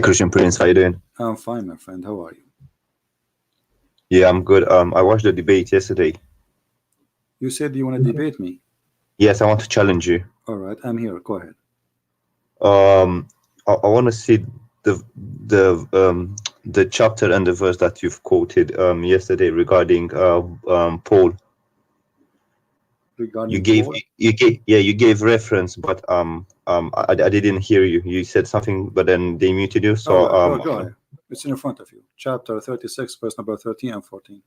Christian Prince, how you doing? I'm fine, my friend. How are you? Yeah, I'm good. I watched the debate yesterday. You said you want to debate me. Yes, I want to challenge you. All right, I'm here. Go ahead. I want to see the chapter and the verse that you've quoted yesterday regarding Paul. Regarding You gave Paul? you gave reference, but I didn't hear you. You said something, but then they muted you. So All right, go ahead. It's in front of you. Chapter 36, verse number 13 and 14.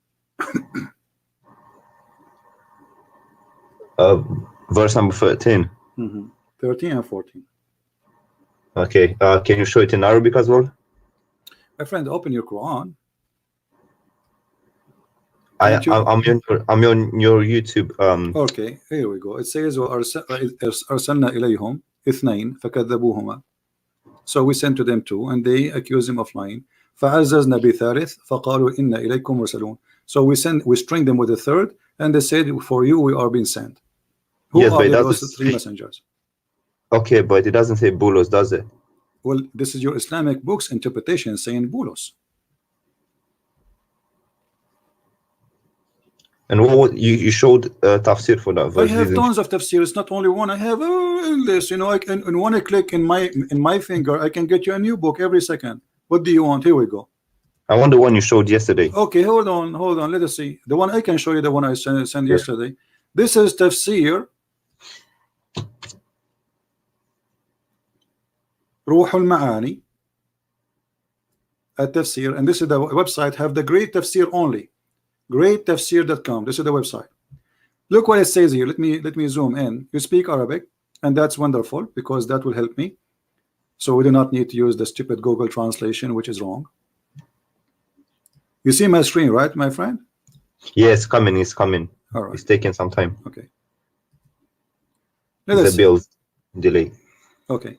Verse number 13. 13 and 14. Okay. Can you show it in Arabic as well? My friend, open your Quran. I'm on your YouTube. Okay, here we go. It says أرسلنا إليهم اثنين فكذبوهما. So we sent to them two, and they accused him of lying. فعززنا بثالث فقالوا إنا إليكم مرسلون. So we string them with a third, and they said, for you we are being sent. Who yes, are those three messengers? Okay, but it doesn't say bulos, does it? Well, this is your Islamic book's interpretation saying bulos. And what you showed tafsir for that verse? I have tons of tafsir. It's not only one. I have endless. You know, I can in one click in my finger, I can get you a new book every second. What do you want? Here we go. I want the one you showed yesterday. Okay, hold on. Let us see. The one I can show you, the one I sent yesterday. This is tafsir Ruh al-Ma'ani at tafsir, and this is the website. Have the great tafsir only. Greattafsir.com. This is the website. Look what it says here. Let me zoom in. You speak Arabic, and that's wonderful because that will help me. So we do not need to use the stupid Google translation, which is wrong. You see my screen, right, my friend? Yes, it's coming. It's coming. All right. It's taking some time. Okay. Let us see. Build delay. Okay.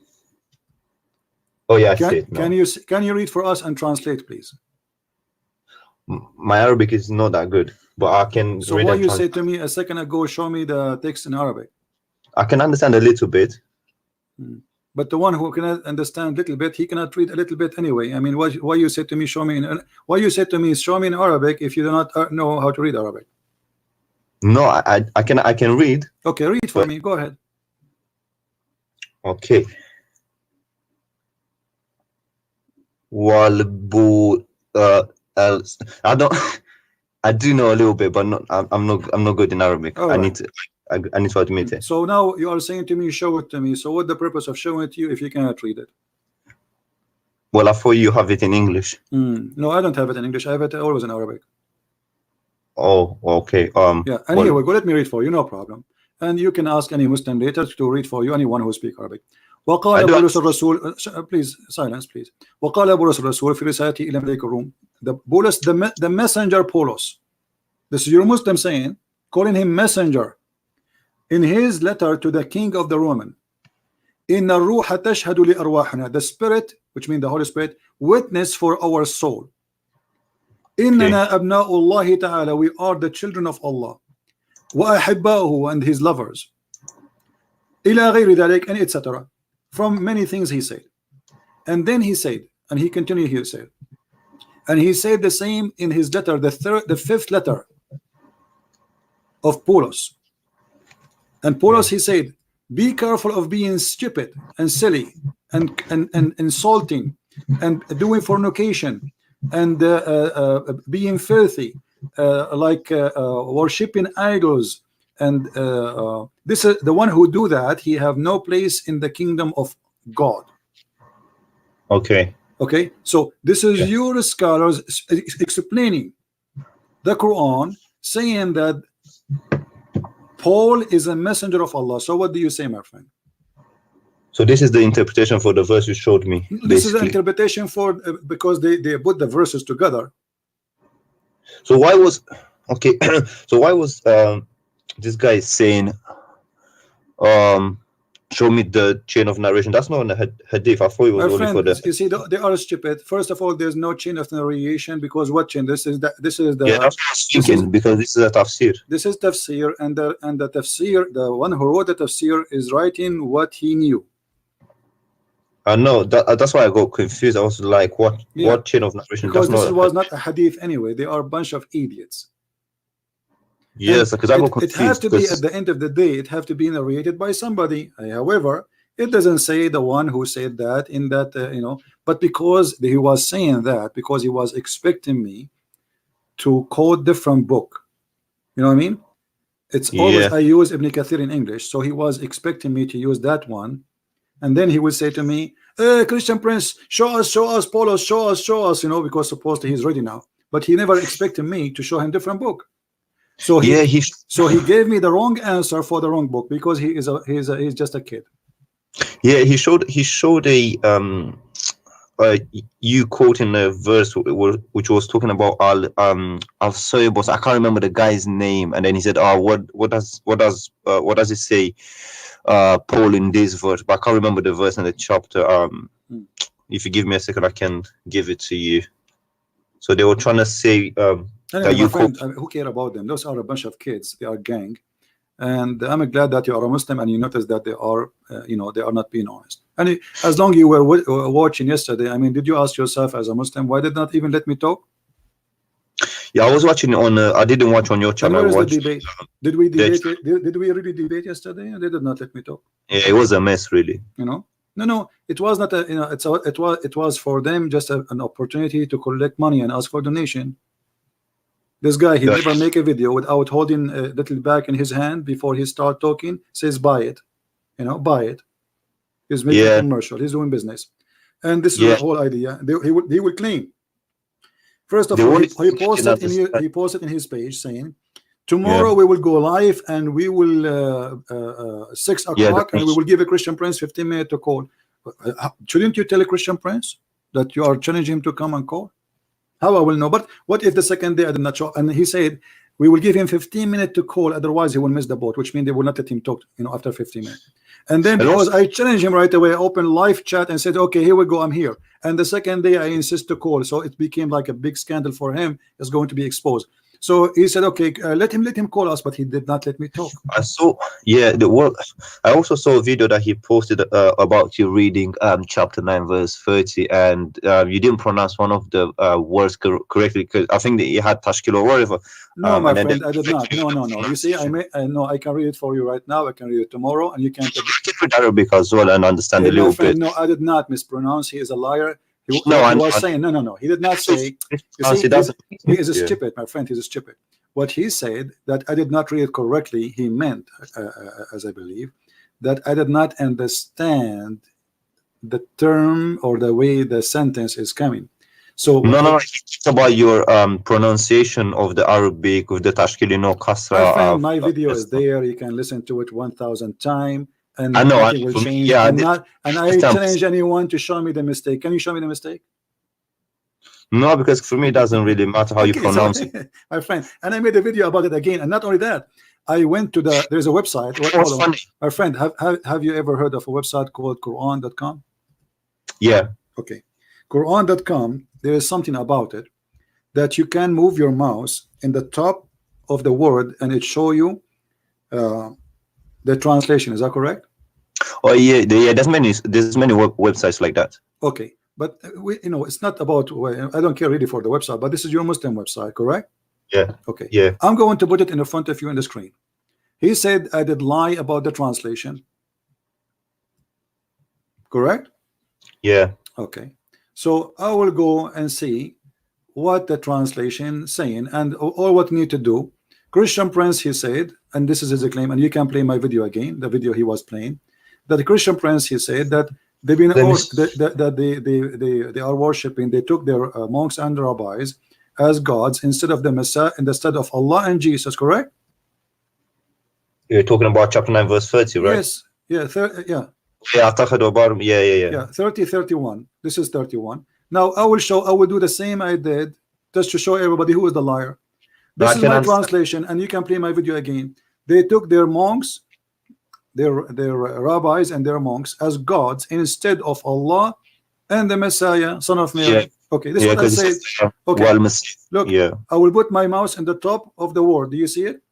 Oh yeah, I see it now. Can you read for us and translate, please? My Arabic is not that good, but I can. So what you said to me a second ago, show me the text in Arabic. I can understand a little bit. But the one who cannot understand a little bit, he cannot read a little bit anyway. I mean, why you said to me, show me in Arabic if you do not know how to read Arabic? No, I can read. Okay, read for me. Go ahead. Okay. I do know a little bit, but I'm not good in Arabic. Right. I need to admit it. So now you are saying to me, show it to me. So what's the purpose of showing it to you if you cannot read it? Well, I thought you have it in English. No, I don't have it in English. I have it always in Arabic. Oh, okay. Yeah. And here we go. Let me read for you. No problem. And you can ask any Muslim later to read for you. Anyone who speaks Arabic. وقال بولس الرسول, please silence please. وقال بولس الرسول في رسالته إلى ملك الروم. The messenger Paulos. This is your Muslim saying, calling him messenger. In his letter to the king of the Roman, إن الروح تشهد لأرواحنا, the spirit, which means the Holy Spirit, witness for our soul. إننا أبناء الله تعالى, we are the children of Allah. وأحباؤه, and his lovers. إلى غير ذلك, and etc. From many things he said. And then he said, and he continued, he said, and he said the same in his letter, the fifth letter of Paulos. And Paulos, he said, be careful of being stupid and silly and insulting and doing fornication and being filthy, like worshipping idols. And this is the one who do that, he have no place in the kingdom of God. Okay. Okay, so this is your scholars explaining the Quran, saying that Paul is a messenger of Allah. So what do you say, my friend? So this is the interpretation for the verse you showed me. This is the interpretation for because they put the verses together. So why was this guy saying show me the chain of narration? That's not on the hadith. I thought it was only for the. You see, they are stupid. First of all, there's no chain of narration because what chain? This is the. Yeah, that's what I was thinking, because this is a tafsir. This is tafsir, and the tafsir, the one who wrote the tafsir is writing what he knew. I know that's why I got confused. I was like, what chain of narration? Because That's this not. was not a hadith anyway. They are a bunch of idiots. Yes, because I got It have confused. to be, at Because the end of the day, it have to be narrated by somebody. However, it doesn't say the one who said that in that, but because he was saying that, because he was expecting me to quote different book, you know what I mean? It's always, yeah, I use Ibn Kathir in English, so he was expecting me to use that one, and then he would say to me, Christian Prince, show us, Paulos, show us, because supposedly he's ready now, but he never expected me to show him different book. So yeah, he gave me the wrong answer for the wrong book, because he's just a kid. yeah, he showed a you quoting a verse which was talking about al Soybos. I can't remember the guy's name, and then he said, "Oh, what does it say, Paul in this verse?" But I can't remember the verse and the chapter. If you give me a second, I can give it to you. So they were trying to say Anyway, that you my friend, who care about them? Those are a bunch of kids. They are gang, and I'm glad that you are a Muslim and you notice that they are, they are not being honest. And as long you were watching yesterday, I mean, did you ask yourself as a Muslim, why did not even let me talk? Yeah, I was watching on. I didn't watch on your And channel. where I is the watched. debate? Did we debate? Did we really debate yesterday? They did not let me talk. Yeah, it was a mess, really. No, it was not a, it was for them just an opportunity to collect money and ask for donation. This guy, he never make a video without holding a little bag in his hand before he start talking, says buy it, buy it. He's making a commercial, he's doing business, and this is the whole idea. He will claim, first of all, he posted in his page saying, tomorrow we will go live and we will 6 o'clock and we will give a Christian Prince 15 minutes to call. Shouldn't you tell a Christian Prince that you are challenging him to come and call? How I will know? But what if the second day I did not show? And he said we will give him 15 minutes to call, otherwise he will miss the boat, which means they will not let him talk, after 15 minutes. And then because I challenged him right away, I opened live chat and said, okay, here we go, I'm here. And the second day I insist to call, so it became like a big scandal for him. It's going to be exposed. So he said, okay, let him call us, but he did not let me talk. I saw, I also saw a video that he posted about you reading chapter 9 verse 30, and you didn't pronounce one of the words correctly, because I think that you had tashkil or whatever. No, my friend, I did not. No. You see, I can read it for you right now. I can read it tomorrow, and you can read Arabic as well and understand a little bit. No, I did not mispronounce. He is a liar. He was saying no. He did not say. You see, he is stupid, my friend. He's stupid. What he said, that I did not read it correctly, he meant, as I believe, that I did not understand the term or the way the sentence is coming. So no, it's about your pronunciation of the Arabic with the tashkil, kasra. My friend, my video is there. You can listen to it 1,000 times. And I know nothing will change. I challenge anyone to show me the mistake. Can you show me the mistake? No, because for me it doesn't really matter how you pronounce it. My friend, and I made a video about it again. And not only that, I went to there's a website. My friend, have you ever heard of a website called Quran.com? Yeah. Okay. Quran.com, there is something about it that you can move your mouse in the top of the word and it show you the translation. Is that correct? Oh yeah. There's many websites like that. Okay, but it's not about. I don't care really for the website, but this is your Muslim website, correct? Yeah. Okay. Yeah. I'm going to put it in the front of you on the screen. He said I did lie about the translation. Correct? Yeah. Okay. So I will go and see what the translation saying and all what need to do. Christian Prince, he said, and this is his claim, and you can play my video again, the video he was playing, that the Christian Prince, he said that they've been they are worshiping, they took their monks and rabbis as gods instead of the Messiah, instead of Allah and Jesus, correct? You're talking about chapter 9 verse 30, right? Yes. Yeah. Yeah. Yeah. 30, 31. This is 31. Now I will do the same I did just to show everybody who is the liar. This is my translation, and you can play my video again. They took their monks, their rabbis and their monks as gods instead of Allah and the Messiah, son of Mary. Yeah. Okay, this is what I said. Okay, look, I will put my mouse in the top of the word. Do you see it?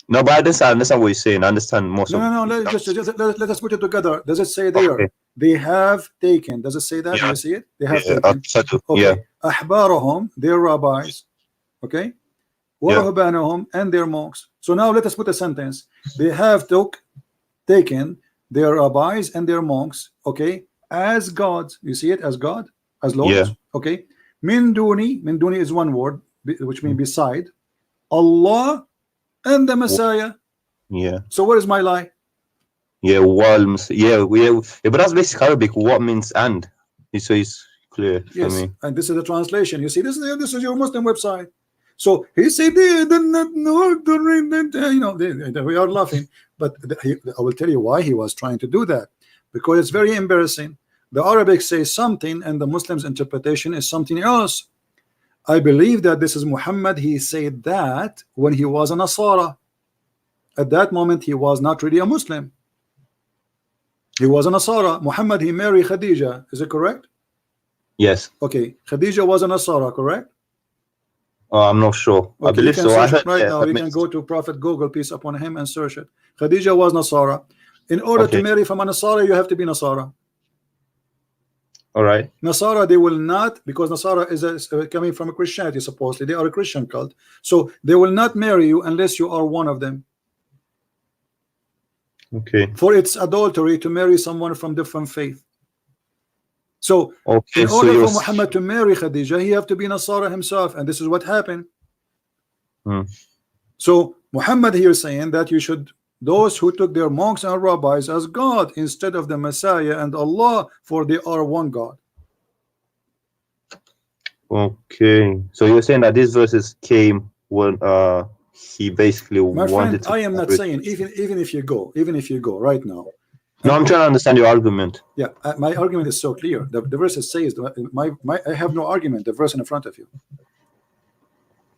No, but I understand what you're saying. I understand most No, of. no, no. Let us put it together. Does it say Okay. there? They have taken. Does it say that? Do Yeah. you see it? They have Yeah. taken. Yeah. Okay. أحبارهم, their rabbis. Okay. Yeah. ورهبانهم, and their monks. So now let us put a sentence. They have taken their rabbis and their monks, okay, as gods. You see it as God, as Yeah. lords, okay. Min duni is one word, which means beside Allah and the Messiah. Yeah. So where is my lie? Yeah. Walms. Yeah. Yeah. But that's basic Arabic. What means and? So it's clear for Yes, me. and this is the translation. You see, this is your Muslim website. So he said they did not know to read that, you know, we are laughing, but I will tell you why he was trying to do that, because it's very embarrassing. The Arabic says something and the Muslims interpretation is something else. I believe that this is Muhammad. He said that when he was a Nasara. At that moment he was not really a Muslim. He was a Nasara. Muhammad, he married Khadija, is it correct? Yes. Okay, Khadija was a Nasara, correct? I'm not sure. I Okay, you believe can so. I search it heard. right Yeah. now. That You can makes. go to Prophet Google, peace upon him, and search it. Khadija was Nasara. In order to Okay. marry from a Nasara, you have to be Nasara. All right. Nasara, they will not, because Nasara is coming from a Christianity, supposedly. They are a Christian cult. So they will not marry you unless you are one of them. Okay. For it's adultery to marry someone from different faith. So in Okay. So order you're. for Muhammad to marry Khadija, he have to be Nasara himself, and this is what happened. Hmm. So Muhammad here saying that you should, those who took their monks and rabbis as God instead of the Messiah and Allah, for they are one God. Okay. So you're saying that these verses came when he basically My friend, wanted to I am not marry. saying, even if you go right now, No, and I'm trying to understand your argument. yeah, my argument is so clear. The verse says, I have no argument. The verse in front of you.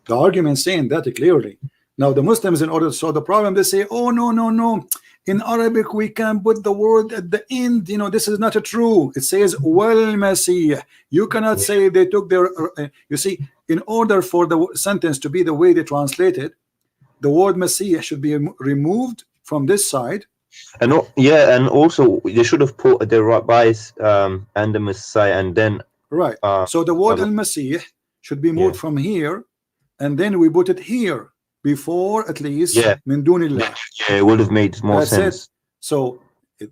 The argument saying that clearly. Now the Muslims, in order to solve the problem, they say, oh no, no, no, in Arabic we can put the word at the end. You know, this is not true. It says wal masih. You cannot say they took their you see, in order for the sentence to be the way they translate it, the word masih should be removed from this side. And yeah, and also they should have put the rabbis and the Messiah, and then Right. uh, So the word uh al-masih should be yeah, moved from here, and then we put it here before, at least yeah, min dunillah. yeah, it would have made more That's it. sense. So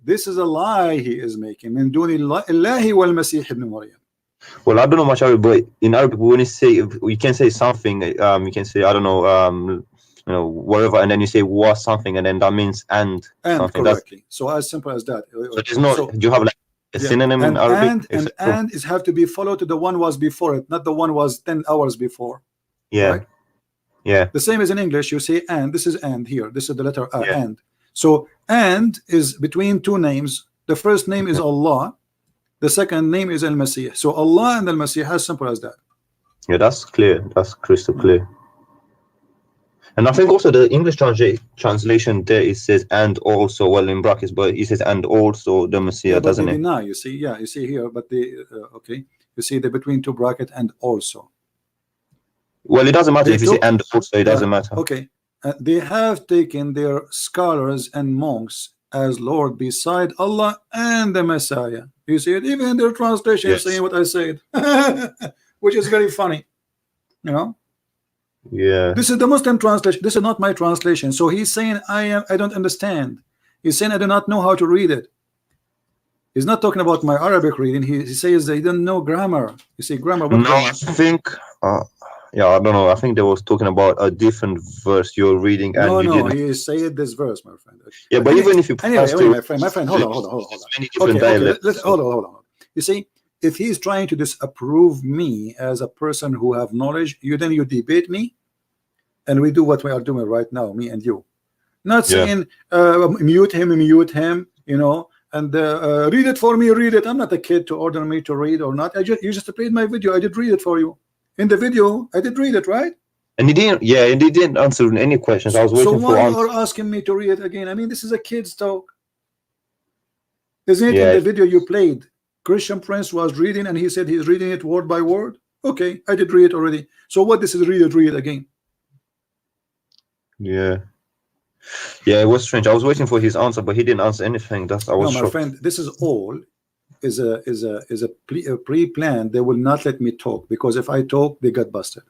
this is a lie he is making. Min dunillahi wal masih ibn Maryam. Well, I don't know much Arabic, but in Arabic, when you say, you can say something, you can say, I don't know, whatever, and then you say was something, and then that means and And something. That's correctly. So as simple as that. so there's no. So Do you have like a yeah, synonym in and Arabic? and If and it's true. and is have to be followed to the one was before it, not the one was 10 hours before. Yeah, Right? yeah, The same as in English, you say and. This is and here. This is the letter yeah. and. So and is between two names. The first name is Allah. The second name is Al-Masih. So Allah and Al-Masih, as simple as that. Yeah, that's clear. That's crystal clear. And I think also the English translation there it says and also, well, in brackets, but it says and also the Messiah, Yeah, but they doesn't it? deny. You see, yeah, you see here, but they okay. You see the between two bracket and also. Well, it doesn't matter They if you say took, and also, it doesn't matter. okay. They have taken their scholars and monks as Lord beside Allah and the Messiah. You see it even in their translation Yes. saying what I said, which is very funny. You know, Yeah. this is the Muslim translation. This is not my translation. So he's saying I don't understand. He's saying I do not know how to read it. He's not talking about my Arabic reading. He says they don't know grammar. You see, grammar, what No, grammar? I think, yeah, I don't know. I think they was talking about a different verse you're reading, and No, you no, didn't. he said this verse, my friend. Yeah, but even if you Anyway, pass to my friend, hold on. many different Okay, dialects. hold on. You see, if he's trying to disapprove me as a person who have knowledge, then you debate me, and we do what we are doing right now, me and you. Not Yeah. saying mute him, you know, and read it for me, read it. I'm not a kid to order me to read or not. You just played my video. I did read it for you. In the video, I did read it, right? And he didn't. Yeah, and he didn't answer any questions. I was So waiting for why you answers. are asking me to read it again? I mean, this is a kid's talk. Isn't it in Yeah. the video you played? Christian Prince was reading and he said he's reading it word by word. Okay, I did read it already. So what this is read it again. Yeah. Yeah, it was strange. I was waiting for his answer, but he didn't answer anything. I No, was my shocked. friend, this is all a pre-planned. They will not let me talk because if I talk, they get busted.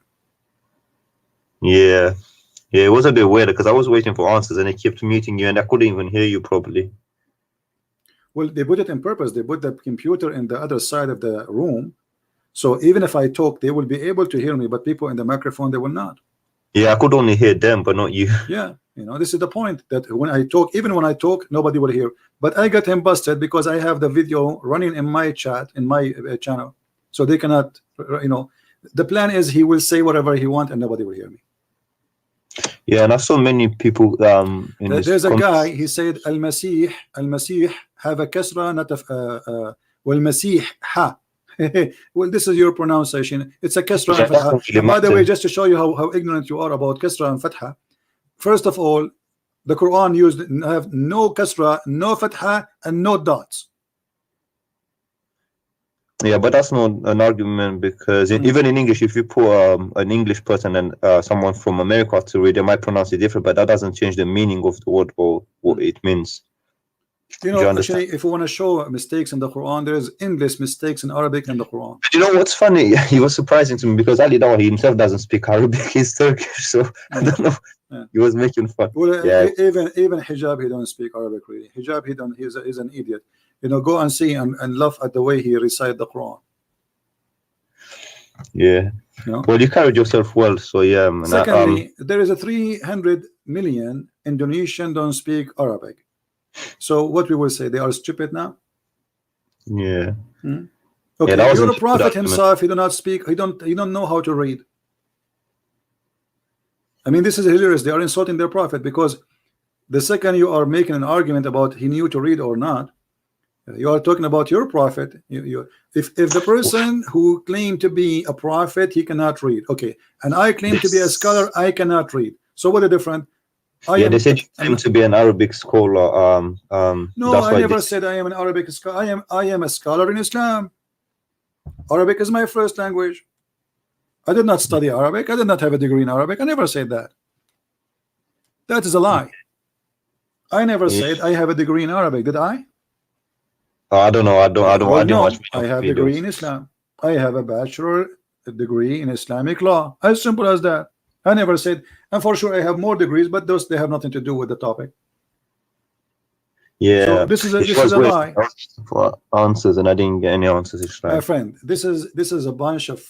Yeah, yeah, it was a bit weird because I was waiting for answers and they kept muting you, and I couldn't even hear you properly. Well, they put it in purpose. They put the computer in the other side of the room, so even if I talk, they will be able to hear me, but people in the microphone, they will not. Yeah, I could only hear them, but not you. Yeah, you know, this is the point, that when I talk, even when I talk, nobody will hear. But I got him busted because I have the video running in my chat, in my channel, so they cannot, you know, the plan is he will say whatever he wants and nobody will hear me. Yeah, and I saw many people in this There's a guy, he said al-Masih have a kasra, not a wal-Masih ha. Well, this is your pronunciation. It's a kasra and fatha. And by the way, just to show you how ignorant you are about kasra and fatha, first of all, the Quran used have no kasra, no fatha, and no dots. Yeah, but that's not an argument because even in English, if you put an English person and someone from America to read, they might pronounce it different, but that doesn't change the meaning of the word or what it means. You know, actually, if you want to show mistakes in the Quran, there is endless mistakes in Arabic and the Quran. You know what's funny? He was surprising to me because Ali Dawa, he himself doesn't speak Arabic. He's Turkish, so I don't know. Yeah. He was making fun. Well, even Hijab, he don't speak Arabic really. Hijab, he's an idiot. You know, go and see and laugh at the way he recite the Quran. Yeah. You know? Well, you carried yourself well, so yeah. Man. Secondly, there is a 300 million Indonesian don't speak Arabic. So what we will say, they are stupid now. Yeah. Okay, yeah, your prophet himself, he do not speak. He don't know how to read. I mean, this is hilarious. They are insulting their prophet because the second you are making an argument about he knew to read or not, you are talking about your prophet. If the person who claimed to be a prophet, he cannot read, okay, and I claim to be a scholar, I cannot read. So what a difference. They said you claim to be an Arabic scholar. No, I never said I am an Arabic scholar. I am a scholar in Islam. Arabic is my first language. I did not study Arabic. I did not have a degree in Arabic. I never said that. That is a lie. I never said I have a degree in Arabic. Did I? I don't know. I don't know. I have a degree in Islam. I have a bachelor degree in Islamic law. As simple as that. I never said, and for sure I have more degrees, but those they have nothing to do with the topic. Yeah. So this is a lie. For answers, and I didn't get any answers. My friend, this is a bunch of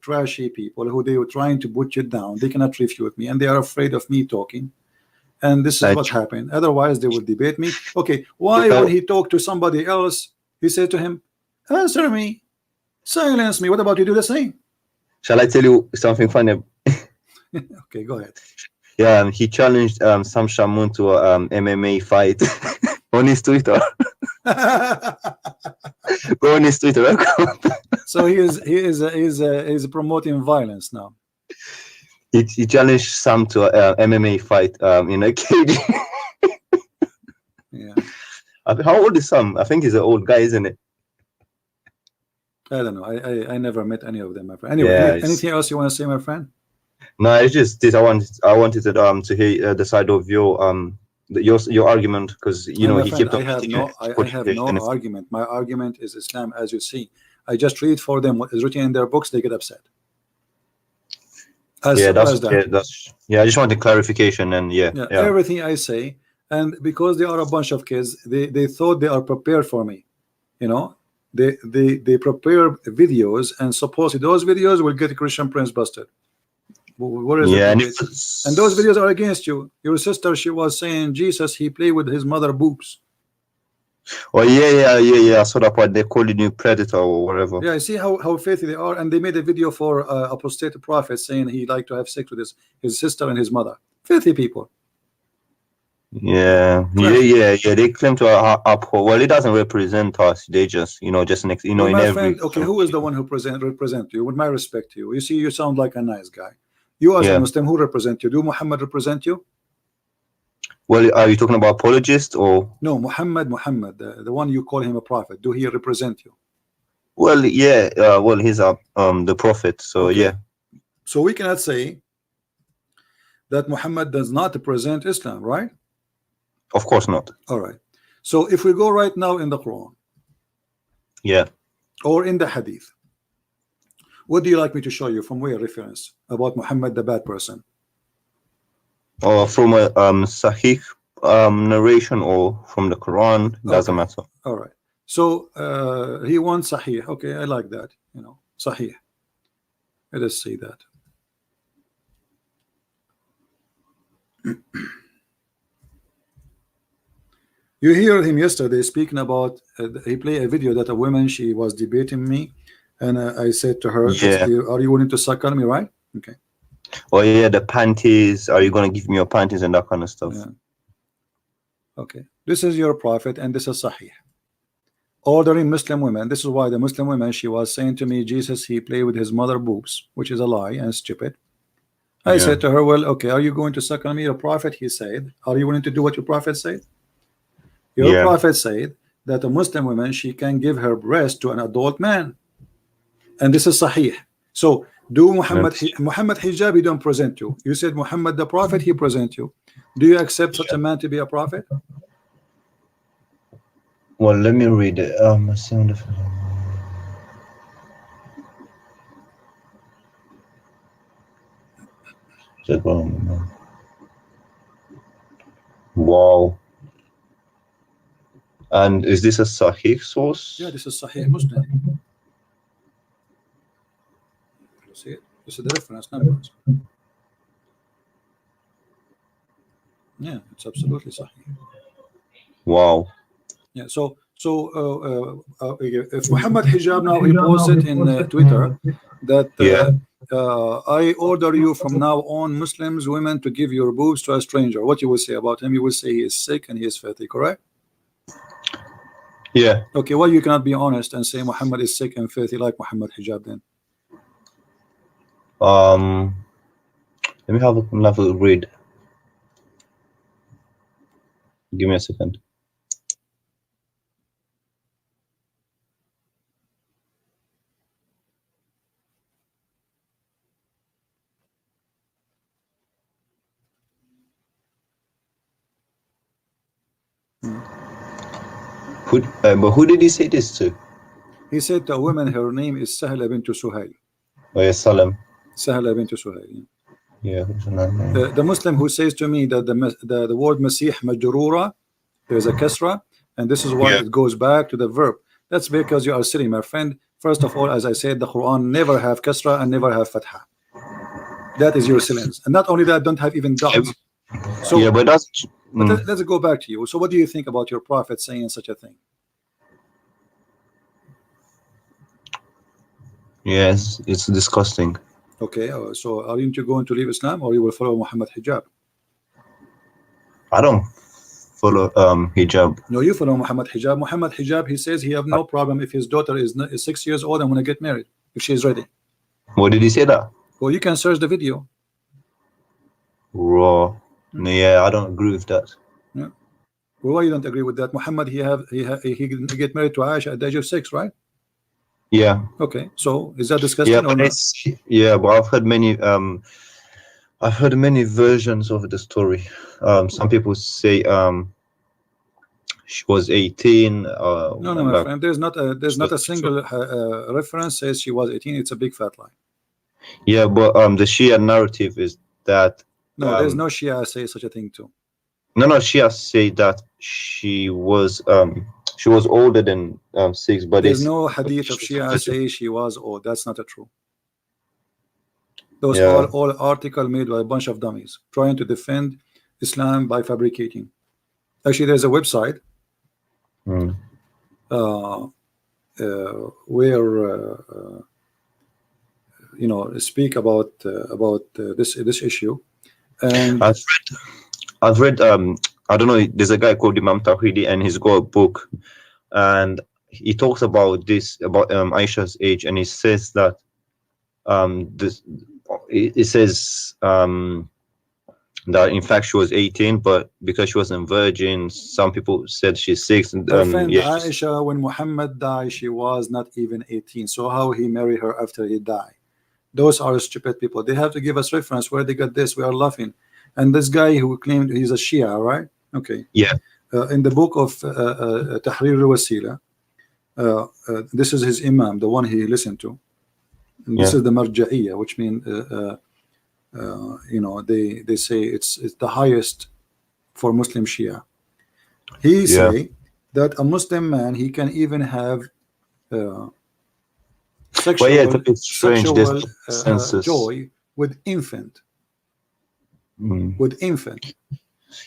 trashy people who they were trying to put you down. They cannot refute me, and they are afraid of me talking. And this is what happened. Otherwise, they will debate me. Okay, why when he talked to somebody else, he said to him, "Answer me, silence me." What about you do the same? Shall I tell you something funny? Okay, go ahead. Yeah, he challenged Sam Shamoun to a MMA fight on his Twitter. Go on his Twitter. So he is promoting violence now. He challenged Sam to a MMA fight in a cage. Yeah. How old is Sam? I think he's an old guy, isn't it? I don't know. I never met any of them, my friend. Anyway, yeah, anything else you want to say, my friend? No, it's just this. I wanted to hear the side of your argument, because you know he kept. I have no argument. My argument is Islam, as you see. I just read for them what is written in their books. They get upset. I just wanted clarification, and everything I say, and because they are a bunch of kids, they thought they are prepared for me. You know, they prepare videos, and supposedly those videos will get Christian Prince busted. What is it? And those videos are against you. Your sister, she was saying Jesus, he played with his mother boobs. Oh yeah. I saw that part. They're calling you predator or whatever. Yeah, see how faithful they are, and they made a video for apostate prophet saying he liked to have sex with his sister and his mother. Filthy people. Yeah. They claim to uphold. Well, it doesn't represent us. They just, just next, in every. Friend, okay, who is the one who represent you? With my respect to you, you see, you sound like a nice guy. You as a Muslim, who represent you? Do Muhammad represent you? Well, are you talking about apologist or no? Muhammad, the one you call him a prophet. Do he represent you? Well, yeah. Well, he's the prophet. So okay. Yeah. So we cannot say that Muhammad does not present Islam, right? Of course not. All right. So if we go right now in the Quran, Yeah. or in the Hadith, what do you like me to show you from where reference about Muhammad the bad person? Or from a Sahih narration, or from the Quran, doesn't Okay. matter. All right. So he wants Sahih. Okay, I like that. You know, Sahih. Let us see that. You hear him yesterday speaking about he played a video that a woman, she was debating me, and I said to her, Yeah. are you willing to suckle me, right? Okay. Oh yeah, the panties. Are you gonna give me your panties and that kind of stuff? Yeah. Okay. This is your prophet, and this is Sahih. Ordering Muslim women. This is why the Muslim women, she was saying to me, Jesus, he played with his mother boobs, which is a lie and stupid. I said to her, well, okay, are you going to suckle me, your prophet? He said, are you willing to do what your prophet said? Your prophet said that a Muslim woman, she can give her breast to an adult man, and this is Sahih. So do Muhammad Hijab, he don't present you. You said Muhammad the prophet, he present you. Do you accept such a man to be a prophet? Well, let me read it. Wow. And is this a Sahih source? Yeah, this is Sahih Muslim. You see it? This is the reference numbers. Yeah, it's absolutely Sahih. Wow. Yeah, so if Muhammad Hijab now, he posted in Twitter that I order you from now on, Muslims, women, to give your boobs to a stranger. What you will say about him? You will say he is sick and he is filthy, correct? Yeah. Okay, well, you cannot be honest and say Muhammad is sick and filthy like Muhammad Hijab then. Let me have another read. Give me a second. But who did he say this to? He said to a woman, her name is Sahla bint Suhail. Oh yeah, Salam. Sahla bint Suhail. Yeah. The Muslim who says to me that the word Masih majrura, there is a kasra, and this is why it goes back to the verb. That's because you are silly, my friend. First of all, as I said, the Quran never have kasra and never have fatha. That is your silence. And not only that, don't have even dots. So yeah, but that's. But let's go back to you. So what do you think about your prophet saying such a thing? Yes, it's disgusting. Okay, so are you going to leave Islam, or you will follow Muhammad Hijab? I don't follow Hijab. No, you follow Muhammad Hijab. Muhammad Hijab, he says he have no problem if his daughter is 6 years old and want to get married, if she is ready. What did he say that? Well, you can search the video. Raw. Yeah, I don't agree with that. Yeah. Well, why you don't agree with that? Muhammad, he get married to Aisha at the age of 6, right? Yeah. Okay, so is that disgusting? Yeah, or but not? Yeah, but I've heard many versions of the story. Some people say she was 18. No, my friend. There's not a single reference says she was 18. It's a big fat lie. Yeah, but the Shia narrative is that. No, there's no Shia say such a thing too. No, Shia say that she was older than 6, but there's no hadith of Shia say she was old. That's not true. Those are all article made by a bunch of dummies trying to defend Islam by fabricating. Actually, there's a website where speak about this issue. And I've read I don't know, there's a guy called Imam Tawhidi, and he's got a book, and he talks about this, about Aisha's age, and he says that it says that in fact she was 18, but because she wasn't virgin, some people said she's 6. And Aisha, when Muhammad died, she was not even 18. So how he married her after he died? Those are stupid people. They have to give us reference where they got this. We are laughing. And this guy who claimed he's a Shia, right? Okay. Yeah. In the book of Tahrir al-Wasila, this is his Imam, the one he listened to. And this Yeah. is the Marja'iyya, which means you know, they say it's the highest for Muslim Shia. He Yeah. say that a Muslim man, he can even have But yeah, it's a bit strange. There's sexual census. joy with infant. With infant.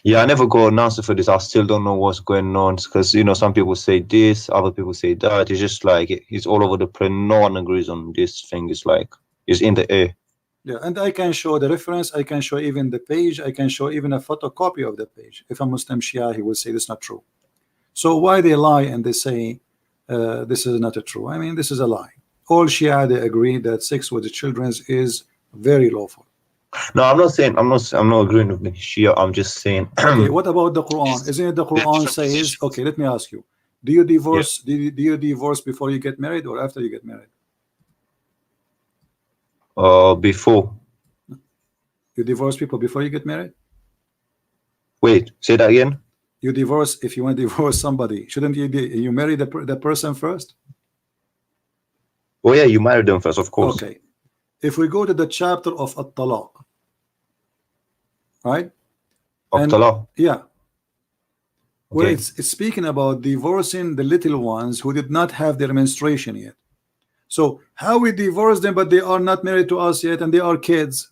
Yeah, I never got an answer for this. I still don't know what's going on, because you know, some people say this, other people say that. It's just like it's all over the place. No one agrees on this thing. It's like it's in the air. Yeah, and I can show the reference, I can show even the page, I can show even a photocopy of the page. If a Muslim Shia, he will say this is not true. So why they lie and they say this is not true? I mean, this is a lie. All Shia, they agree that sex with the children is very lawful. No, I'm not saying I'm not agreeing with the Shia. I'm just saying. Okay, what about the Quran? Isn't it the Quran says? Okay, let me ask you: do you divorce? Do you divorce before you get married or after you get married? Before. You divorce people before you get married? Wait, say that again. You divorce, if you want to divorce somebody, shouldn't you marry the person first? Oh yeah, you married them first, of course. Okay. If we go to the chapter of At-Talaq, right? Of Talaq. Yeah. Where Okay. it's speaking about divorcing the little ones who did not have their menstruation yet. So how we divorce them, but they are not married to us yet, and they are kids?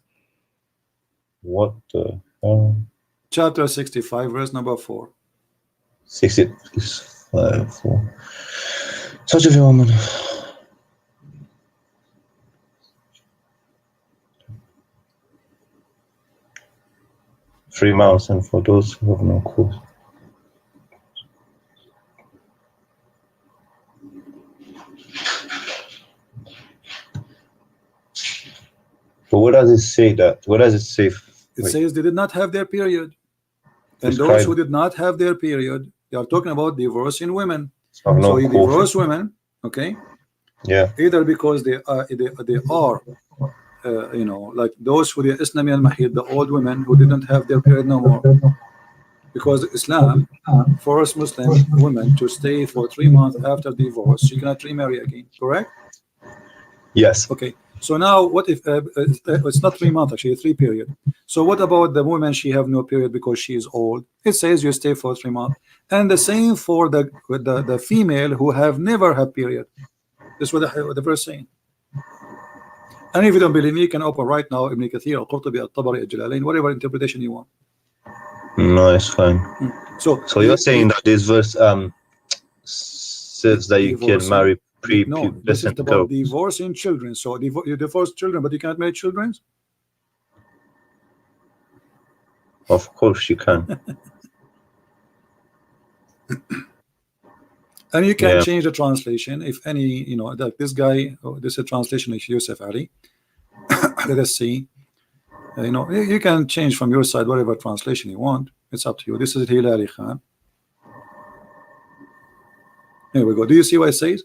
What the Chapter 65, verse number 4. 65 4. Such a woman. $3 and for those who have no cause. But what does it say that? What does it say? It says they did not have their period. And Describe. those who did not have their period, they are talking about divorcing women. No So you cause. divorce women, okay? Yeah. Either because they are you know, like those who the Islami al-Mahid, the old women who didn't have their period no more. Because Islam forced Muslim women to stay for 3 months after divorce. She cannot remarry again, correct? Yes. Okay. So now what if it's not 3 months, actually 3 period. So what about the woman, she have no period because she is old? It says you stay for 3 months. And the same for the female who have never had period. This is what the verse saying. And if you don't believe me, you can open right now Ibn Kathir, Al-Qurtubi, Al-Tabari, Al-Jalalain, whatever interpretation you want. No, it's fine. So you're saying that this verse says that you can marry no, this is about divorcing children. So you divorce children, but you cannot marry children? Of course you can. And you can change the translation if any, you know, that this guy, this is a translation of Yusuf Ali. Let us see. You know, you can change from your side whatever translation you want. It's up to you. This is Hilali Khan. Here we go. Do you see what it says?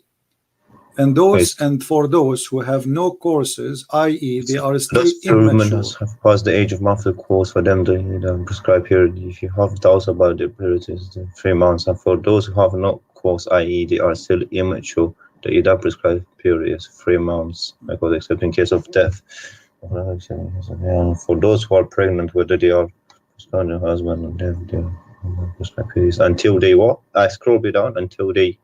And those and for those who have no courses, i.e., they are still immature. Have passed the age of monthly course for them the prescribed period. If you have doubts about the period, is 3 months. And for those who have no course, i.e., they are still immature, the Hijab prescribed period is 3 months, because except in case of death. And for those who are pregnant, whether they are prescribed their husband and death, they are prescribed periods until they what? I scroll it down until they.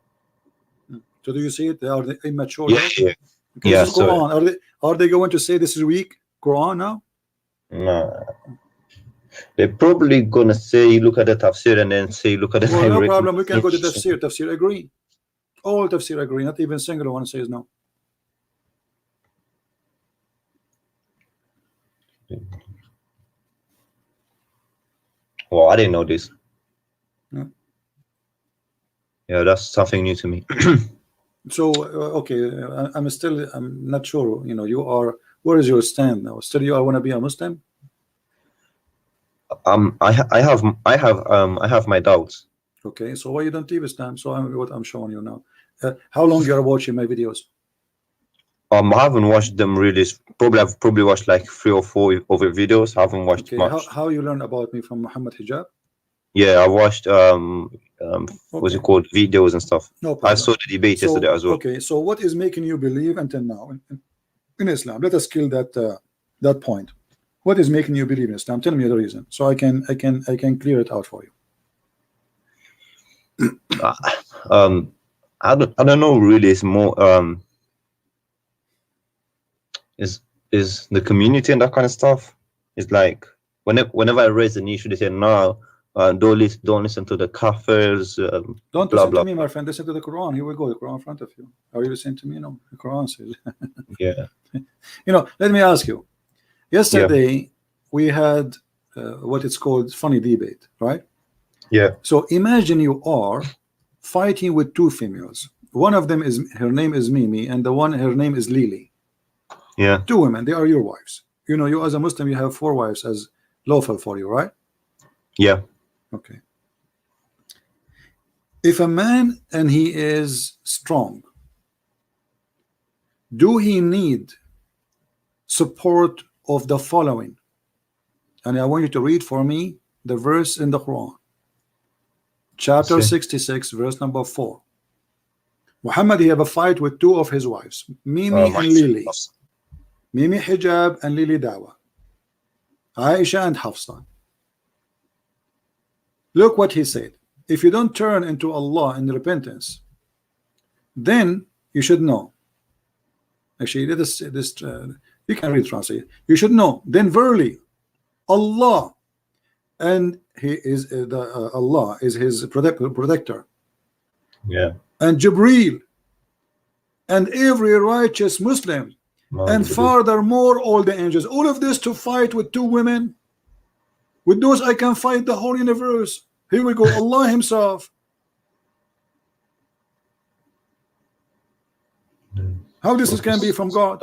So do you see it? They are immature. Yeah, yeah. Okay, Yeah, this is Quran. Are they going to say this is weak Quran now? No. They're probably gonna say look at the tafsir and then say look at the. Well, no problem. We can go to tafsir. Tafsir agree. All tafsir agree. Not even single one says no. Well, I didn't know this. Yeah, yeah, that's something new to me. So okay, I'm not sure. You know, you are. Where is your stand now? Still, you want to be a Muslim? I have my doubts. Okay, so why you don't leave Islam? So what I'm showing you now. How long you are watching my videos? I haven't watched them really. Probably I've probably watched like 3 or 4 other videos. I haven't watched Okay, much. how you learn about me from Muhammad Hijab? Yeah, I watched what's it Okay, called, videos and stuff. no I problem. saw the debate yesterday So as well. okay, so what is making you believe until now in Islam? Let us kill that point. What is making you believe in Islam? Tell me the reason, so I can clear it out for you. Uh, um, I don't know really. It's more is the community and that kind of stuff. It's like whenever I raise an issue, they say no, don't listen to the kafirs, Don't blah listen to blah. me, my friend. Listen to the Quran. Here we go. The Quran in front of you. Are you listening to me? No. The Quran says. Yeah, Let me ask you. yeah, Yesterday we had what it's called funny debate, right? yeah. So imagine you are fighting with two females. One of them is her name is Mimi, and her name is Lily. Yeah, Two women. They are your wives. You as a Muslim, you have 4 wives as lawful for you, right? yeah. Okay. If a man and he is strong, do he need support of the following? And I want you to read for me the verse in the Quran, chapter See. 66, verse number 4. Muhammad, he have a fight with 2 of his wives, Mimi and Lily. Mimi Hijab and Lily Dawa, Aisha and Hafsa. Look what he said. If you don't turn into Allah in repentance, then you should know. Actually, this you can read translate. You should know. Then verily, Allah, and He is Allah is His protector, Yeah. and Jibreel, and every righteous Muslim, and furthermore all the angels. All of this to fight with 2 women. With those I can fight the whole universe. Here we go. Allah Himself. How this can be from God?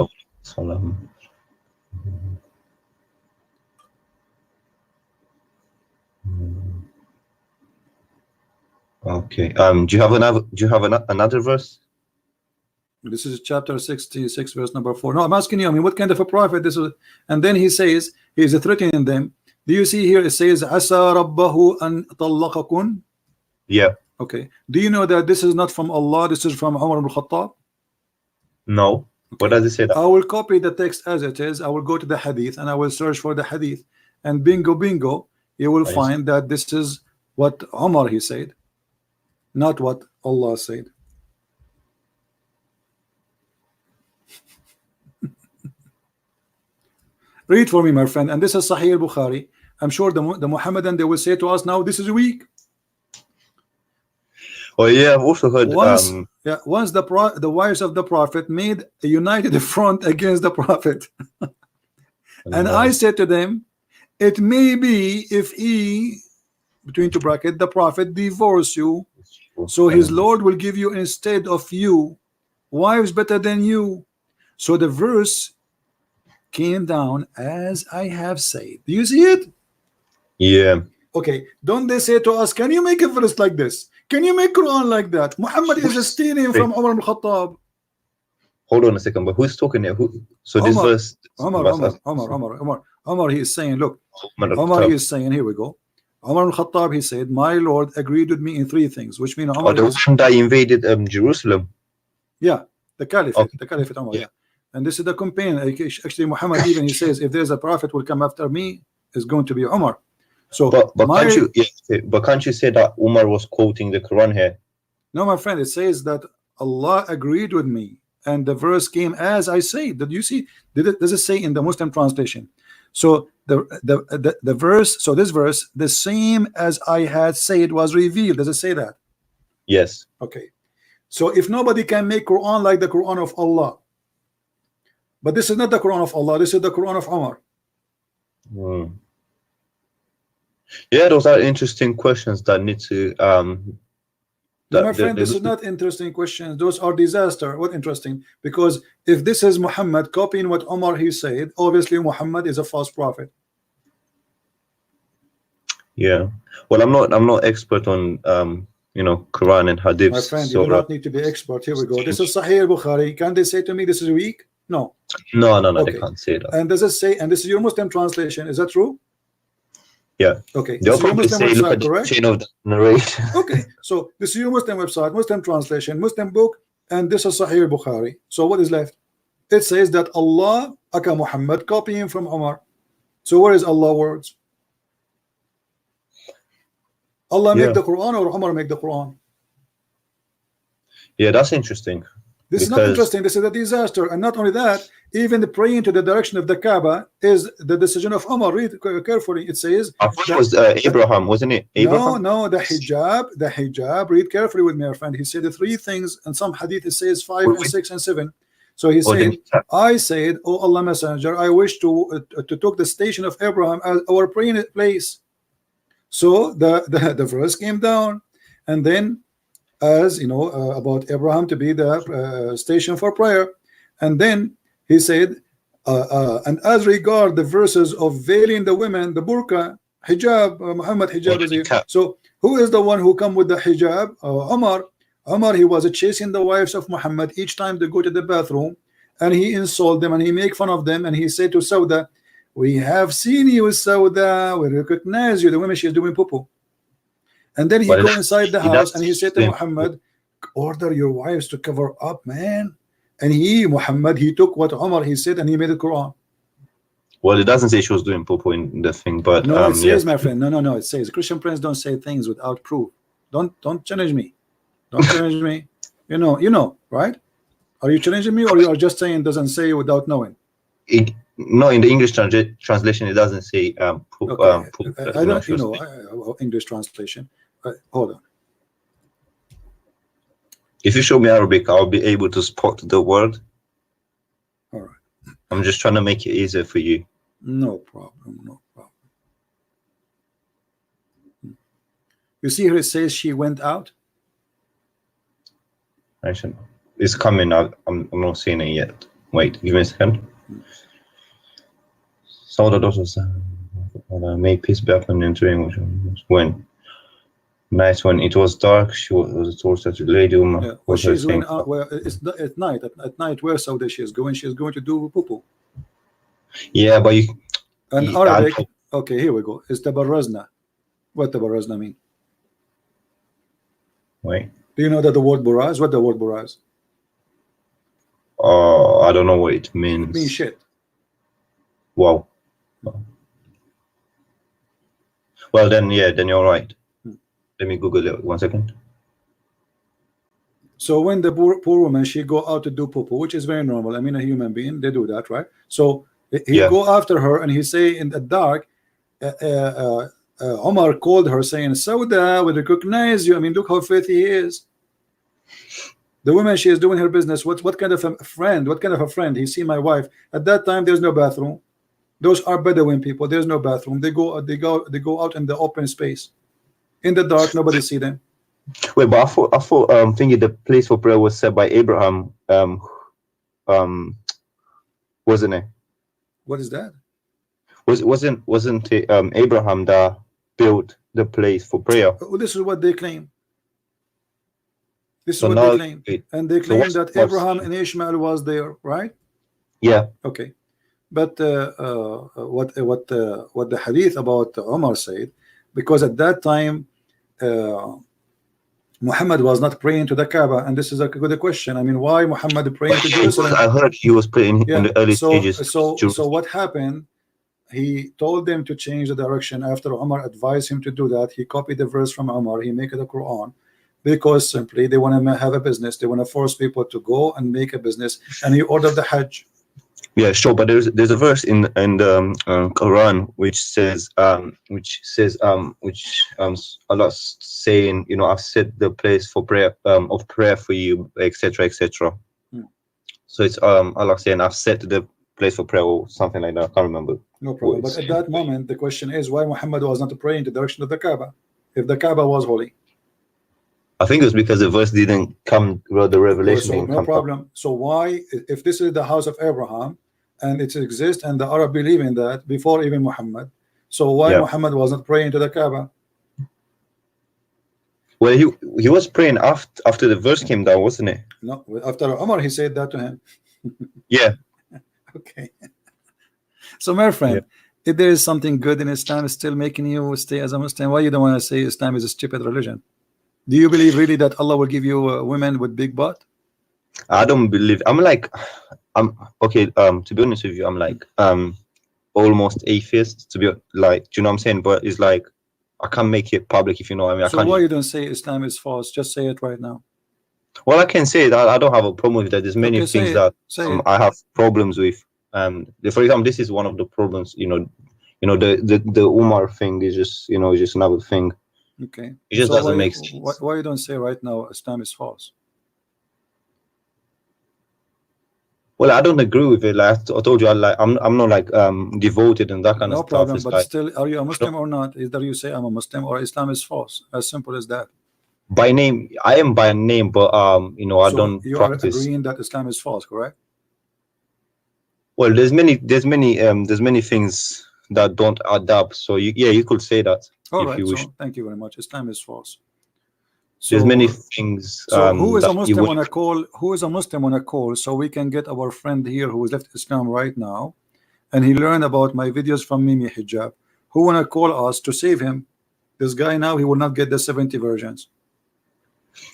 Okay. Do you have another verse? This is chapter 66, verse number 4. No, I'm asking you. I mean, what kind of a prophet this is? And then he says he is threatening them. Do you see here? It says, "Asa rabbahu an talaqakun." Yeah. Okay. Do you know that this is not from Allah? This is from Umar ibn Khattab. No. What does it say that? I will copy the text as it is. I will go to the hadith and I will search for the hadith. And bingo, you will find that this is what Umar he said, not what Allah said. Read for me, my friend. And this is Sahih al-Bukhari. I'm sure the Muhammadan, they will say to us now, this is weak. Oh yeah, I've also heard once the wives of the Prophet made a united front against the Prophet. And I said to them, it may be if he, between 2 brackets, the Prophet divorce you, so his Lord will give you instead of you wives better than you. So the verse came down as I have said. Do you see it? Yeah. Okay. Don't they say to us, can you make a verse like this? Can you make Quran like that? Muhammad is stealing from Umar ibn Khattab. Hold on a second, but who's talking here? So this verse, Umar, he is saying, look, Umar, he is saying, here we go. Umar ibn Khattab, he said, my Lord agreed with me in 3 things, which means Umar the one that invaded Jerusalem. Yeah, the Caliphate, the Caliphate Umar, yeah. And this is the companion. Actually, Muhammad even he says, if there's a prophet will come after me, it's going to be Umar. So, but can't you say that Umar was quoting the Quran here? No, my friend, it says that Allah agreed with me, and the verse came as I say. Did you see? Does it say in the Muslim translation? So the verse, so this verse, the same as I had said was revealed. Does it say that? Yes. Okay. So if nobody can make Quran like the Quran of Allah, but this is not the Quran of Allah, this is the Quran of Umar. Yeah, those are interesting questions that need to my friend, this is not interesting questions. Those are disaster. What interesting? Because if this is Muhammad copying what Umar he said, obviously Muhammad is a false prophet. Yeah. Well, I'm not expert on Quran and Hadith. My friend, you do not need to be expert. Here we go. This is Sahih al-Bukhari. Can they say to me this is weak? No. No, they Okay. can't say that. And does it say, and this is your Muslim translation, is that true? Yeah. Okay. This They'll is your probably Muslim say, look website, at the correct? chain of the narration. Okay. So this is your Muslim website, Muslim translation, Muslim book, and this is Sahih Bukhari. So what is left? It says that Allah aka Muhammad copying from Umar. So where is Allah words? Allah make Yeah. the Quran or Umar make the Quran? Yeah, that's interesting. This is not interesting. This is a disaster. And not only that, even the praying to the direction of the Kaaba is the decision of Umar. Read carefully. It says I thought it was Abraham, wasn't it? Abraham? no, the hijab. Read carefully with me, our friend. He said the three things, and some hadith it says 5 and 6 and 7. So he said, I said, oh Allah Messenger, I wish to took the station of Abraham as our praying place. So the verse came down, and then, as you know, about Abraham to be the station for prayer, and then he said, and as regard the verses of veiling the women, the burqa, hijab, Muhammad hijab is here. So who is the one who come with the hijab? Umar, he was chasing the wives of Muhammad each time they go to the bathroom, and he insult them and he make fun of them, and he said to Sauda, we have seen you, Sauda, we recognize you. The woman, she is doing poo-poo. And then he go inside the house and he said to Muhammad, order your wives to cover up, man. And Muhammad, he took what Umar he said and he made the Quran. Well, it doesn't say she was doing poo-poo in the thing, but no, it says, my friend, no, it says Christian friends don't say things without proof. Don't challenge me. Don't challenge me. You know, right? Are you challenging me, or you are just saying doesn't say without knowing? No, in the English translation, it doesn't say poop. Okay. I don't, English translation. Hold on. If you show me Arabic, I'll be able to spot the word. All right. I'm just trying to make it easier for you. No problem. You see here it says she went out. It's coming out. I'm not seeing it yet. Wait, give me a second. Some of the daughters may peace be upon entering, which was when night, when it was dark, she was told that the lady woman was she's going out. Well, it's at night. At night, where Sauda she is going? She is going to do poo-poo. Yeah, but Arabic. Okay, here we go. It's tabarrazna. What tabarrazna mean? Wait. Do you know that the word buraz? What the word buraz? I don't know what it means. It means shit. Wow. Well, then you're right. Let me Google it 1 second. So when the poor woman, she go out to do poo-poo, which is very normal. I mean, a human being, they do that, right? So he go after her and he say in the dark, Omar called her saying, Sauda, we recognize you. I mean, look how faithful he is. The woman, she is doing her business. What kind of a friend? What kind of a friend? He see my wife. At that time, there's no bathroom. Those are Bedouin people. There's no bathroom. They go out in the open space. In the dark, nobody see them. Wait, but I thought thinking the place for prayer was set by Abraham. Wasn't it? What is that? Wasn't it Abraham that built the place for prayer? This is what they claim. This is what they claim. And they claim that Abraham and Ishmael was there, right? Yeah. Okay. But what the hadith about Umar said, because at that time Muhammad was not praying to the Kaaba, and this is a good question. I mean, why Muhammad praying to Jerusalem? I heard he was praying in the early stages. So what happened? He told them to change the direction. After Umar advised him to do that, he copied the verse from Umar. He make it a Quran, because simply they want to have a business. They want to force people to go and make a business, and he ordered the Hajj. Yeah, sure, but there's a verse in the Quran which says Allah saying, I've set the place for prayer of prayer for you, etc. So it's Allah saying, I've set the place for prayer or something like that. I can't remember. No problem. But at that moment, the question is why Muhammad was not praying in the direction of the Kaaba if the Kaaba was holy. I think it was because the verse didn't come, well, the revelation didn't come. No problem. So why, if this is the house of Abraham and it exists and the Arab believe in that before even Muhammad, so why Muhammad was not praying to the Kaaba? Well, he was praying after the verse came down, wasn't it? No, after Umar he said that to him. Yeah. Okay. So my Yeah. friend, if there is something good in Islam still making you stay as a Muslim, why you don't want to say Islam is a stupid religion? Do you believe really that Allah will give you women with big butt? I don't believe. I'm like, I'm okay. To be honest with you, I'm like almost atheist. To be like, do you know what I'm saying? But it's like I can't make it public, if you know what I mean. I So can't why just. you don't say Islam is false? Just say it right now. Well, I can say that I don't have a problem with that. There's many Okay, say things it. that Say it. I have problems with. For example, this is one of the problems. The Umar thing is just just another thing. Okay. It just So doesn't why make why, sense. why you don't say right now Islam is false? Well, I don't agree with it. Like I told you, I'm not like devoted and that kind of No stuff. problem. It's But like still, are you a you know, Muslim or not? Either you say I'm a Muslim or Islam is false. As simple as that. by name, I am by name, but I So don't you are practice. agreeing that Islam is false, correct? Well, there's many things that don't add up. So you could say that All if right. you wish. So thank you very much. Islam is false. There's many So things who is a that you Muslim would. on a call? Who is a Muslim on a call? So we can get our friend here who has left Islam right now, and he learned about my videos from Mimi Hijab. Who wanna call us to save him? This guy now he will not get the 70 versions.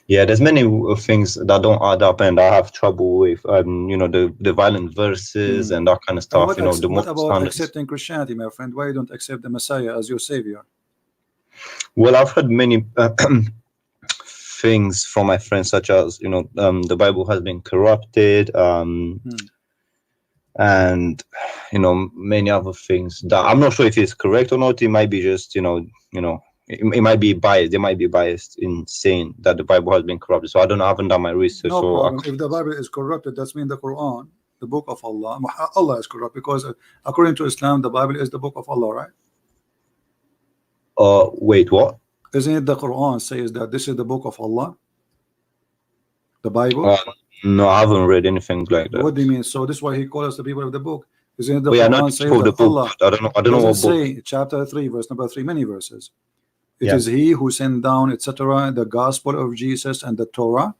Yeah, there's many things that don't add up, and I have trouble with the violent verses Hmm. and that kind of And stuff. The what moral about standards. accepting Christianity, my friend? Why you don't accept the Messiah as your savior? Well, I've heard many things from my friends, such as the Bible has been corrupted, Hmm. and many other things that I'm not sure if it's correct or not. It might be just it might be biased. They might be biased in saying that the Bible has been corrupted. So I don't know. I haven't done my research, No so problem. If the Bible is corrupted, that's mean the Quran, the book of Allah. Allah is corrupt because according to Islam, the Bible is the book of Allah, right? wait, what? Isn't it the Quran says that this is the book of Allah, the Uh, Bible? no, I haven't read anything like that. What do you mean? So this is why he calls us the people of the book. Isn't it the Oh yeah, I know Quran the says book of that the book, Allah but I don't know doesn't what book. say chapter 3, verse number 3, many verses. It Yeah. is He who sent down, etc., the gospel of Jesus and the Torah.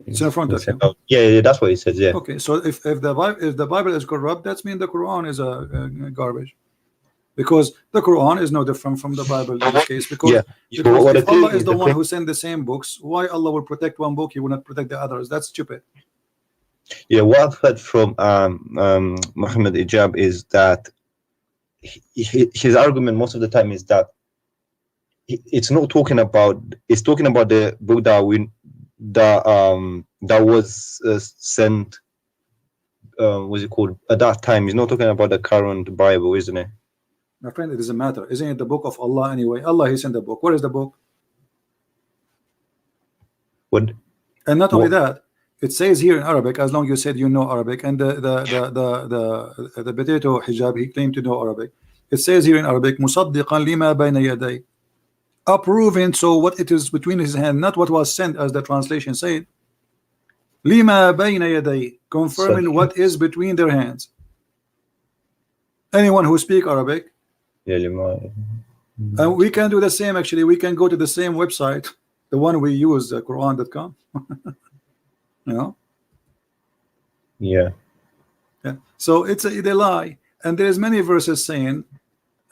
It's in front of you. Yeah, that's what it says. Yeah. Okay, so if the Bible is corrupt, that's mean the Quran is a garbage. Because the Quran is no different from the Bible in this case. Yeah. Because What the if Allah thing is is, the one who sent the same books, why Allah will protect one book, He will not protect the others? That's stupid. yeah, what I've heard from Muhammad Hijab is that his argument most of the time is that it's not talking about. It's talking about the book that was sent. What's it called at that time? He's not talking about the current Bible, isn't it? My friend, it doesn't matter. Isn't it the book of Allah anyway? Allah, He sent the book. Where is the book? What? And not only What? that, it says here in Arabic, as long as you said you know Arabic, and the potato hijab, he claimed to know Arabic. It says here in Arabic, مُصَدِّقًا لِمَا بَيْنَ يَدَيْهِ, approving, so what it is between his hand, not what was sent as the translation said. لِمَا بَيْنَ يَدَيْهِ, confirming what is between their hands. Anyone who speak Arabic, Yeah, and we can do the same. Actually, we can go to the same website, the one we use, Quran.com. yeah. Yeah. So they lie, and there's many verses saying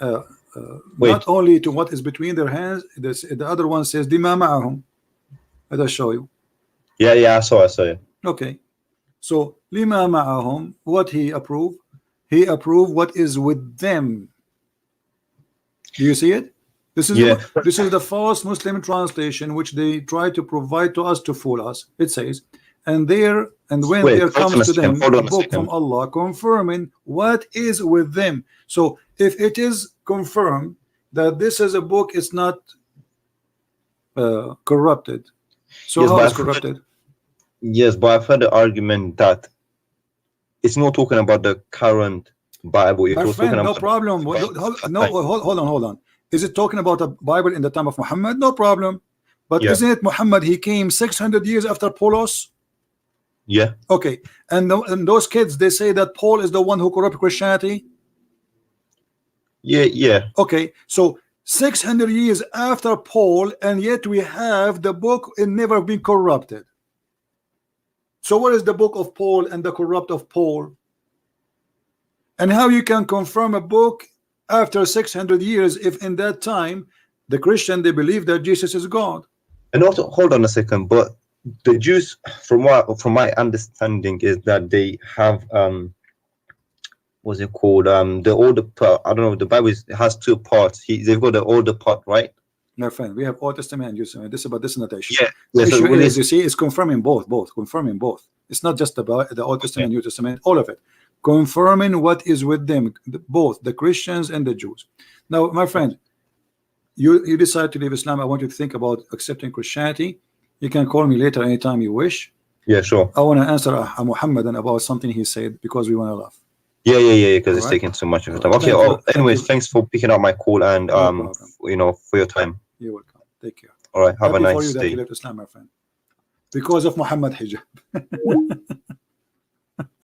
Wait. not only to what is between their hands. The other one says لِمَا مَعَهُمْ. Let us show you. Yeah, I saw it. Okay. So لِمَا مَعَهُمْ, what he approved? He approved what is with them. Do you see it? This is the false Muslim translation which they try to provide to us to fool us. It says, and when there comes to them a book from Allah confirming what is with them. So if it is confirmed that this is a book, it's not corrupted. So how is corrupted? Yes, but I've heard the argument that it's not talking about the current Bible. My friend, no problem. Hold on. Is it talking about a Bible in the time of Muhammad? No problem. But isn't it Muhammad? He came 600 years after Paulos. Yeah. Okay. And those kids, they say that Paul is the one who corrupted Christianity. Yeah. Okay. So 600 years after Paul, and yet we have the book and never been corrupted. So what is the book of Paul and the corrupt of Paul? And how you can confirm a book after 600 years if in that time the Christian, they believe that Jesus is God? And also, hold on a second, but the Jews, from my understanding, is that they have what's it called? The older part. I don't know. The Bible has two parts. They've got the older part, right? My friend, we have Old Testament and New Testament. This is about this notation. Yeah. The So issue is, you see, it's confirming both, confirming both. It's not just about the Old Testament, New Testament, all of it. Confirming what is with them, both the Christians and the Jews. Now, my friend, you decide to leave Islam. I want you to think about accepting Christianity. You can call me later anytime you wish. Yeah, sure. I want to answer a Muhammadan about something he said because we want to laugh. Yeah, because it's taking too much of your time. Okay. Anyways, thanks for picking up my call and you know, for your time. You're welcome. Take care. All right. Have a nice for you day. that you left Islam, my friend, because of Muhammad Hijab.